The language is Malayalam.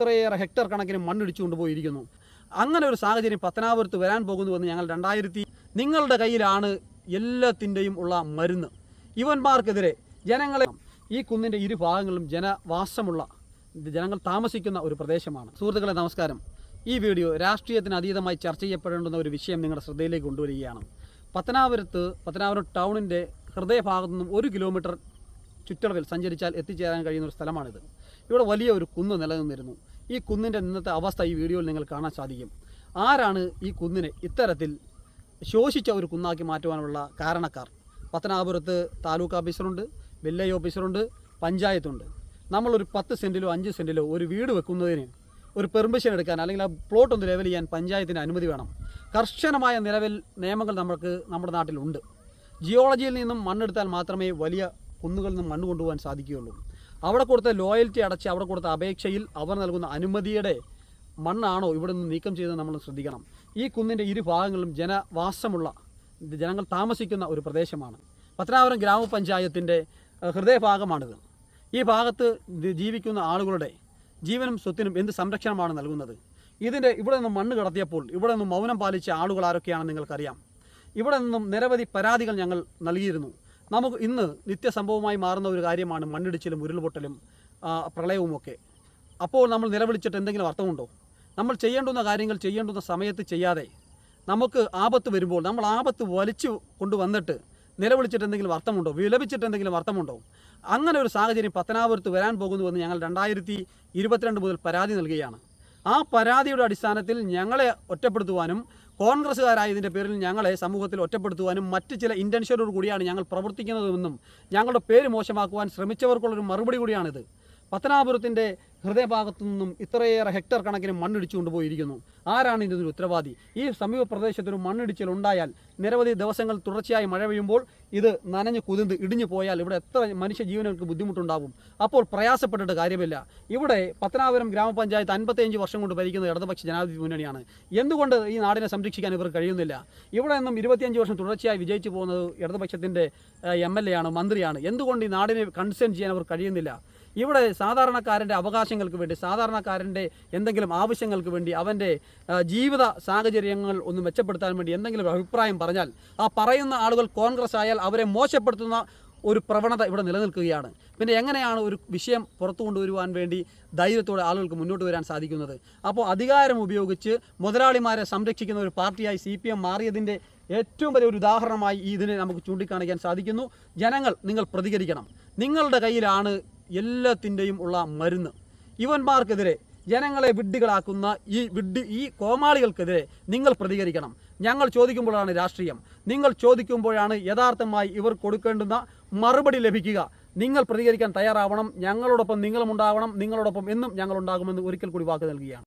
ഇത്രയേറെ ഹെക്ടർ കണക്കിന് മണ്ണിടിച്ചു കൊണ്ടുപോയിരിക്കുന്നു. അങ്ങനെ ഒരു സാഹചര്യം പത്തനാപുരത്ത് വരാൻ പോകുന്നുവെന്ന് ഞങ്ങൾ നിങ്ങളുടെ കയ്യിലാണ് എല്ലാത്തിൻ്റെയും ഉള്ള മരുന്ന്. ഇവന്മാർക്കെതിരെ ജനങ്ങളെ ഈ കുന്നിൻ്റെ ഇരുഭാഗങ്ങളിലും ജനവാസമുള്ള ജനങ്ങൾ താമസിക്കുന്ന ഒരു പ്രദേശമാണ്. സുഹൃത്തുക്കളെ നമസ്കാരം. ഈ വീഡിയോ രാഷ്ട്രീയത്തിന് അതീതമായി ചർച്ച ചെയ്യപ്പെടേണ്ടുന്ന ഒരു വിഷയം നിങ്ങളുടെ ശ്രദ്ധയിലേക്ക് കൊണ്ടുവരികയാണ്. പത്തനാപുരം ടൗണിൻ്റെ ഹൃദയഭാഗത്തു നിന്നും 1 കിലോമീറ്റർ ചുറ്റളവിൽ സഞ്ചരിച്ചാൽ എത്തിച്ചേരാൻ കഴിയുന്ന ഒരു സ്ഥലമാണിത്. ഇവിടെ വലിയ ഒരു കുന്ന് നിലനിന്നിരുന്നു. ഈ കുന്നിൻ്റെ ഇന്നത്തെ അവസ്ഥ ഈ വീഡിയോയിൽ നിങ്ങൾ കാണാൻ സാധിക്കും. ആരാണ് ഈ കുന്നിനെ ഇത്തരത്തിൽ ശോഷിച്ച ഒരു കുന്നാക്കി മാറ്റുവാനുള്ള കാരണക്കാർ? പത്തനാപുരത്ത് താലൂക്ക് ഓഫീസറുണ്ട്, വില്ലേജ് ഓഫീസറുണ്ട്, പഞ്ചായത്തുണ്ട്. നമ്മളൊരു 10 സെൻറ്റിലോ 5 സെൻറ്റിലോ ഒരു വീട് വെക്കുന്നതിന് ഒരു പെർമിഷൻ എടുക്കാൻ അല്ലെങ്കിൽ ആ പ്ലോട്ട് ഒന്ന് ലെവൽ ചെയ്യാൻ പഞ്ചായത്തിന് അനുമതി വേണം. കർശനമായ നിയമങ്ങൾ നമ്മുടെ നാട്ടിലുണ്ട്. ജിയോളജിയിൽ നിന്നും മണ്ണെടുത്താൽ മാത്രമേ വലിയ കുന്നുകളിൽ നിന്നും മണ്ണ് കൊണ്ടുപോകാൻ സാധിക്കുകയുള്ളൂ. അവിടെ കൊടുത്ത ലോയൽറ്റി അടച്ച് അവിടെ കൊടുത്ത അപേക്ഷയിൽ അവർ നൽകുന്ന അനുമതിയുടെ മണ്ണാണോ ഇവിടെ നിന്ന് നീക്കം ചെയ്തത് നമ്മൾ ശ്രദ്ധിക്കണം. ഈ കുന്നിൻ്റെ ഇരുഭാഗങ്ങളിലും ജനവാസമുള്ള ജനങ്ങൾ താമസിക്കുന്ന ഒരു പ്രദേശമാണ്. പത്തനാപുരം ഗ്രാമപഞ്ചായത്തിൻ്റെ ഹൃദയഭാഗമാണിത്. ഈ ഭാഗത്ത് ജീവിക്കുന്ന ആളുകളുടെ ജീവനും സ്വത്തിനും എന്ത് സംരക്ഷണമാണ് നൽകുന്നത്? ഇവിടെ നിന്നും മണ്ണ് കടത്തിയപ്പോൾ ഇവിടെ നിന്നും മൗനം പാലിച്ച ആളുകൾ ആരൊക്കെയാണെന്ന് നിങ്ങൾക്കറിയാം. ഇവിടെ നിന്നും നിരവധി പരാതികൾ ഞങ്ങൾ നൽകിയിരുന്നു. നമുക്ക് ഇന്ന് നിത്യസംഭവമായി മാറുന്ന ഒരു കാര്യമാണ് മണ്ണിടിച്ചിലും ഉരുൾപൊട്ടലും പ്രളയവുമൊക്കെ. അപ്പോൾ നമ്മൾ നിലവിളിച്ചിട്ട് എന്തെങ്കിലും അർത്ഥമുണ്ടോ? നമ്മൾ ചെയ്യേണ്ടുന്ന കാര്യങ്ങൾ ചെയ്യേണ്ടുന്ന സമയത്ത് ചെയ്യാതെ നമുക്ക് ആപത്ത് വരുമ്പോൾ നമ്മൾ ആപത്ത് വലിച്ചു കൊണ്ടുവന്നിട്ട് നിലവിളിച്ചിട്ട് എന്തെങ്കിലും അർത്ഥമുണ്ടോ? വിലപിച്ചിട്ട് എന്തെങ്കിലും അർത്ഥമുണ്ടോ? അങ്ങനെ ഒരു സാഹചര്യം പത്തനാപുരത്ത് വരാൻ പോകുന്നുവെന്ന് ഞങ്ങൾ 2022 മുതൽ പരാതി നൽകുകയാണ്. ആ പരാതിയുടെ അടിസ്ഥാനത്തിൽ ഞങ്ങളെ ഒറ്റപ്പെടുത്തുവാനും കോൺഗ്രസ്സുകാരായതിൻ്റെ പേരിൽ ഞങ്ങളെ സമൂഹത്തിൽ ഒറ്റപ്പെടുത്തുവാനും മറ്റ് ചില ഇൻറ്റൻഷനോട് കൂടിയാണ് ഞങ്ങൾ പ്രവർത്തിക്കുന്നതെന്നും ഞങ്ങളുടെ പേര് മോശമാക്കുവാൻ ശ്രമിച്ചവർക്കുള്ളൊരു മറുപടി കൂടിയാണിത്. പത്തനാപുരത്തിൻ്റെ ഹൃദയഭാഗത്തു നിന്നും ഇത്രയേറെ ഹെക്ടർ കണക്കിന് മണ്ണിടിച്ചു കൊണ്ടുപോയിരിക്കുന്നു. ആരാണ് ഇതിനൊരു ഉത്തരവാദി? ഈ സമീപ പ്രദേശത്തൊരു മണ്ണിടിച്ചിലുണ്ടായാൽ നിരവധി ദിവസങ്ങൾ തുടർച്ചയായി മഴ പെയ്യുമ്പോൾ ഇത് നനഞ്ഞ് കുതിർന്ന് ഇടിഞ്ഞു പോയാൽ ഇവിടെ എത്ര മനുഷ്യജീവനുകൾക്ക് ബുദ്ധിമുട്ടുണ്ടാകും. അപ്പോൾ പ്രയാസപ്പെട്ടിട്ട് കാര്യമില്ല. ഇവിടെ പത്തനാപുരം ഗ്രാമപഞ്ചായത്ത് 55 വർഷം കൊണ്ട് ഭരിക്കുന്ന ഇടതുപക്ഷ ജനാധിപത്യ മുന്നണിയാണ്. എന്തുകൊണ്ട് ഈ നാടിനെ സംരക്ഷിക്കാൻ ഇവർ കഴിയുന്നില്ല? ഇവിടെ നിന്നും 25 വർഷം തുടർച്ചയായി വിജയിച്ചു പോകുന്നത് ഇടതുപക്ഷത്തിൻ്റെ MLA ആണ്, മന്ത്രിയാണ്. എന്തുകൊണ്ട് ഈ നാടിനെ കൺസേൺ ചെയ്യാൻ അവർ കഴിയുന്നില്ല? ഇവിടെ സാധാരണക്കാരൻ്റെ അവകാശങ്ങൾക്ക് വേണ്ടി, സാധാരണക്കാരൻ്റെ എന്തെങ്കിലും ആവശ്യങ്ങൾക്ക് വേണ്ടി, അവൻ്റെ ജീവിത സാഹചര്യങ്ങൾ ഒന്ന് മെച്ചപ്പെടുത്താൻ വേണ്ടി എന്തെങ്കിലും അഭിപ്രായം പറഞ്ഞാൽ ആ പറയുന്ന ആളുകൾ കോൺഗ്രസ് ആയാൽ അവരെ മോശപ്പെടുത്തുന്ന ഒരു പ്രവണത ഇവിടെ നിലനിൽക്കുകയാണ്. പിന്നെ എങ്ങനെയാണ് ഒരു വിഷയം പുറത്തു കൊണ്ടുവരുവാൻ വേണ്ടി ധൈര്യത്തോടെ ആളുകൾക്ക് മുന്നോട്ട് വരാൻ സാധിക്കുന്നത്? അപ്പോൾ അധികാരം ഉപയോഗിച്ച് മുതലാളിമാരെ സംരക്ഷിക്കുന്ന ഒരു പാർട്ടിയായി CPM മാറിയതിൻ്റെ ഏറ്റവും വലിയ ഒരു ഉദാഹരണമായി ഇതിനെ നമുക്ക് ചൂണ്ടിക്കാണിക്കാൻ സാധിക്കുന്നു. ജനങ്ങൾ, നിങ്ങൾ പ്രതികരിക്കണം. നിങ്ങളുടെ കയ്യിലാണ് എല്ലാത്തിൻ്റെയും ഉള്ള മരുന്ന്. ഇവന്മാർക്കെതിരെ, ജനങ്ങളെ വിഡ്ഢികളാക്കുന്ന ഈ കോമാളികൾക്കെതിരെ നിങ്ങൾ പ്രതികരിക്കണം. ഞങ്ങൾ ചോദിക്കുമ്പോഴാണ് രാഷ്ട്രീയം, നിങ്ങൾ ചോദിക്കുമ്പോഴാണ് യഥാർത്ഥമായി ഇവർ കൊടുക്കേണ്ടുന്ന മറുപടി ലഭിക്കുക. നിങ്ങൾ പ്രതികരിക്കാൻ തയ്യാറാവണം. ഞങ്ങളോടൊപ്പം നിങ്ങളും ഉണ്ടാവണം. നിങ്ങളോടൊപ്പം എന്നും ഞങ്ങളുണ്ടാകുമെന്ന് ഒരിക്കൽ കൂടി വാക്ക് നൽകുകയാണ്.